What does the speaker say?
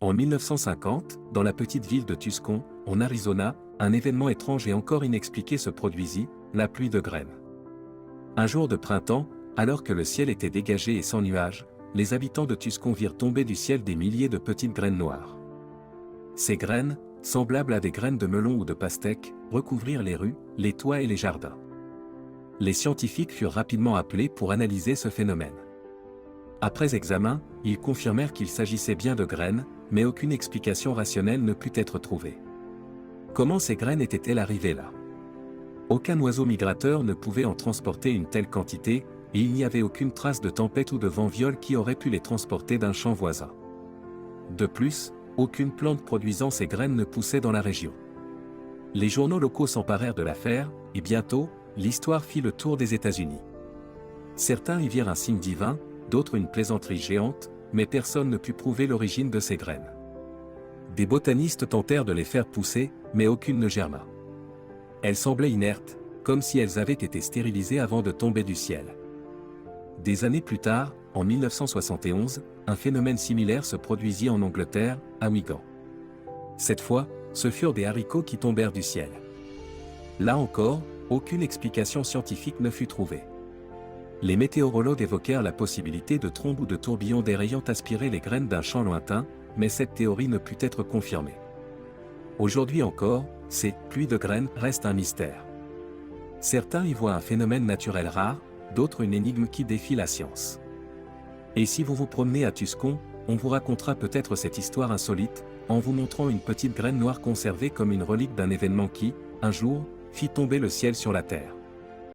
En 1950, dans la petite ville de Tucson, en Arizona, un événement étrange et encore inexpliqué se produisit, la pluie de graines. Un jour de printemps, alors que le ciel était dégagé et sans nuages, les habitants de Tucson virent tomber du ciel des milliers de petites graines noires. Ces graines, semblables à des graines de melon ou de pastèque, recouvrirent les rues, les toits et les jardins. Les scientifiques furent rapidement appelés pour analyser ce phénomène. Après examen, ils confirmèrent qu'il s'agissait bien de graines, mais aucune explication rationnelle ne put être trouvée. Comment ces graines étaient-elles arrivées là? Aucun oiseau migrateur ne pouvait en transporter une telle quantité, et il n'y avait aucune trace de tempête ou de vent viol qui aurait pu les transporter d'un champ voisin. De plus, aucune plante produisant ces graines ne poussait dans la région. Les journaux locaux s'emparèrent de l'affaire, et bientôt, l'histoire fit le tour des États-Unis. Certains y virent un signe divin, d'autres une plaisanterie géante, mais personne ne put prouver l'origine de ces graines. Des botanistes tentèrent de les faire pousser, mais aucune ne germa. Elles semblaient inertes, comme si elles avaient été stérilisées avant de tomber du ciel. Des années plus tard, en 1971, un phénomène similaire se produisit en Angleterre, à Wigan. Cette fois, ce furent des haricots qui tombèrent du ciel. Là encore, aucune explication scientifique ne fut trouvée. Les météorologues évoquèrent la possibilité de trombes ou de tourbillons d'air ayant aspiré les graines d'un champ lointain, mais cette théorie ne put être confirmée. Aujourd'hui encore, ces « pluies de graines » restent un mystère. Certains y voient un phénomène naturel rare, d'autres une énigme qui défie la science. Et si vous vous promenez à Tucson, on vous racontera peut-être cette histoire insolite, en vous montrant une petite graine noire conservée comme une relique d'un événement qui, un jour, fit tomber le ciel sur la terre.